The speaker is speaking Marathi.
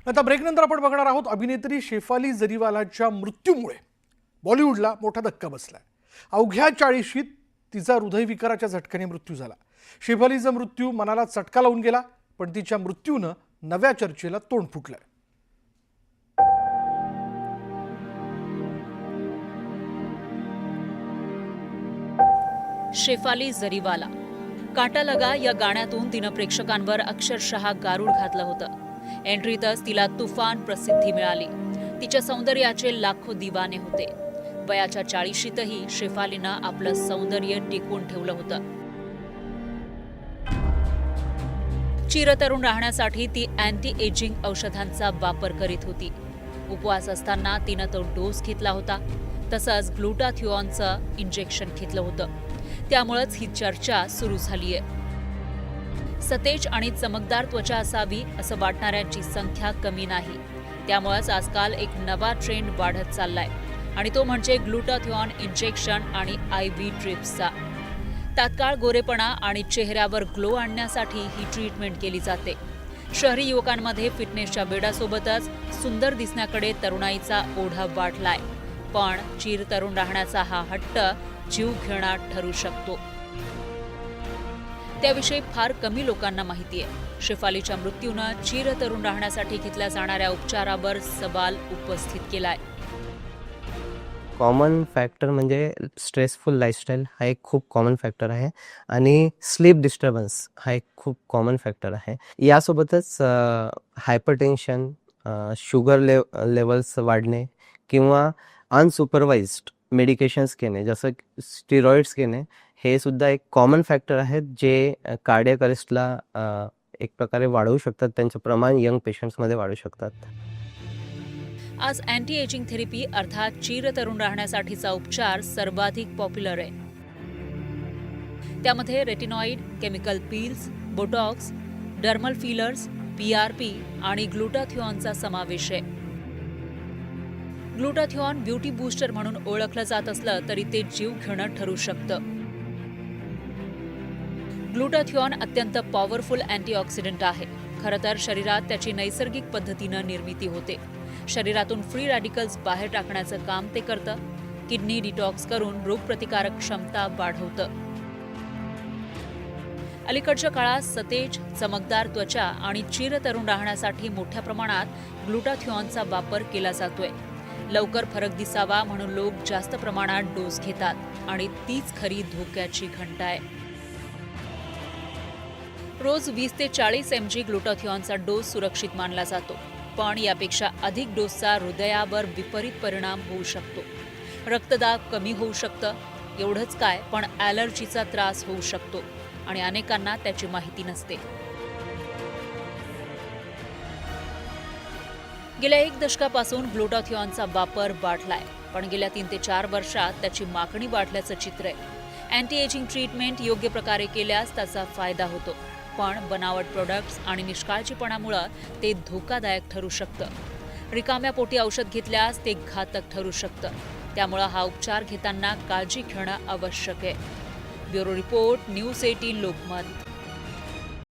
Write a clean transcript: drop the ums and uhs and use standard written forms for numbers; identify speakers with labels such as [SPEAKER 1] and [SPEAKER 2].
[SPEAKER 1] आता ब्रेकनंतर आपण बघणार आहोत अभिनेत्री शेफाली जरीवालाच्या मृत्यूमुळे बॉलिवूडला मोठा धक्का बसलाय। अवघ्या 40शीत तिचा हृदयविकाराच्या झटक्याने मृत्यू झाला। शेफालीचा मृत्यू मनाला चटका लावून गेला, पण तिच्या मृत्यूने नव्या चर्चेला तोंड फुटलंय।
[SPEAKER 2] शेफाली जरीवाला काटा लगा या गाण्यातून तिनं प्रेक्षकांवर अक्षरशः गारूड घातलं होतं। एंट्रीतच तिला तुफान प्रसिद्धी मिळाली। तिच्या सौंदर्याचे लाखो दिवाने होते। वयाच्या 40शीतही शेफालीनं आपलं सौंदर्य टिकवून ठेवलं होतं। चिरतरुण राहण्यासाठी ती अँटी एजिंग औषधांचा वापर करीत होती। उपवास असताना तिनं तो डोस घेतला होता। तसंच ग्लुटाथिओनचं इंजेक्शन घेतलं होतं। त्यामुळेच ही चर्चा सुरू झालीय। सतेज आणि चमकदार त्वचा असावी असं वाटणाऱ्यांची संख्या कमी नाही। त्यामुळेच आजकाल एक नवा ट्रेंड वाढत चाललाय आणि तो म्हणजे ग्लुटाथिओन इंजेक्शन आणि IV ड्रिप्सचा। तात्काळ गोरेपणा आणि चेहऱ्यावर ग्लो आणण्यासाठी ही ट्रीटमेंट केली जाते। शहरी युवकांमध्ये फिटनेसच्या वेडासोबतच सुंदर दिसण्याकडे तरुणाईचा ओढा वाढलाय, पण चिरतरुण राहण्याचा हा हट्ट जीव घेणार ठरू शकतो। त्याविषयी फार कमी लोकांना माहिती आहे। शेफालीच्या मृत्यूनं चिरतरुण राहण्यासाठी घेतल्या जाणाऱ्या उपचारावर सवाल उपस्थित केलाय।
[SPEAKER 3] कॉमन फॅक्टर म्हणजे स्ट्रेसफुल लाईफस्टाईल हा एक खूप कॉमन फॅक्टर आहे आणि स्लीप डिस्टर्बन्स हा एक खूप कॉमन फॅक्टर आहे। यासोबतच हायपरटेन्शन, शुगर लेवल्स वाढणे किंवा अनसुपरवाइज्ड मेडिकेशन्स घेणे जसं स्टिरॉइड्स घेणे हे सुद्धा एक कॉमन फॅक्टर आहेत जे कार्डियक अरेस्टला एक प्रकारे वाढवू शकतात। त्यांचं प्रमाण यंग पेशंट्समध्ये वाढू शकतात।
[SPEAKER 2] आज अँटी एजिंग थेरपी अर्थात चिरतरुण राहण्यासाठीचा उपचार सर्वाधिक पॉप्युलर आहे। त्यामध्ये retinoid, chemical peels, Botox, dermal fillers, PRP आणि ग्लुटाथिओनचा समावेश आहे। ग्लुटाथिओन ब्युटी बूस्टर म्हणून ओळखलं जात असलं तरी ते जीव घेणं ठरू शकतं। ग्लुटाथिओन अत्यंत पॉवरफुल अँटीऑक्सिडंट आहे। खरं तर शरीरात त्याची नैसर्गिक पद्धतीनं निर्मिती होते। शरीरातून फ्री रॅडिकल्स बाहेर टाकण्याचं काम ते करतं। किडनी डिटॉक्स करून रोगप्रतिकारक क्षमता वाढवतं। अलीकडच्या काळात सतेज, चमकदार त्वचा आणि चिरतरुण राहण्यासाठी मोठ्या प्रमाणात ग्लुटाथिओनचा वापर केला जातोय। लवकर फरक दिसावा म्हणून लोक जास्त प्रमाणात डोस घेतात आणि तीच खरी धोक्याची घंटा आहे। रोज 20 ते 40 mg ग्लुटाथिओनचा डोस सुरक्षित मानला जातो, पण यापेक्षा अधिक डोसचा हृदयावर विपरीत परिणाम होऊ शकतो। रक्तदाब कमी होऊ शकतं। एवढंच काय, पण ॲलर्जीचा त्रास होऊ शकतो आणि अनेकांना त्याची माहिती नसते। गेल्या 1 दशकापासून ग्लुटाथिओनचा वापर वाढलाय, पण गेल्या 3 ते 4 वर्षात त्याची मागणी वाढल्याचं चित्र आहे। अँटी एजिंग ट्रीटमेंट योग्य प्रकारे केल्यास त्याचा फायदा होतो, पण बनावट प्रोडक्ट्स आणि निष्काळजीपणामुळे ते धोकादायक ठरू शकतं। रिकाम्या पोटी औषध घेतल्यास ते घातक ठरू शकतं। त्यामुळे हा उपचार घेताना काळजी घेणं आवश्यक आहे। Bureau report, news 18 Lokmat.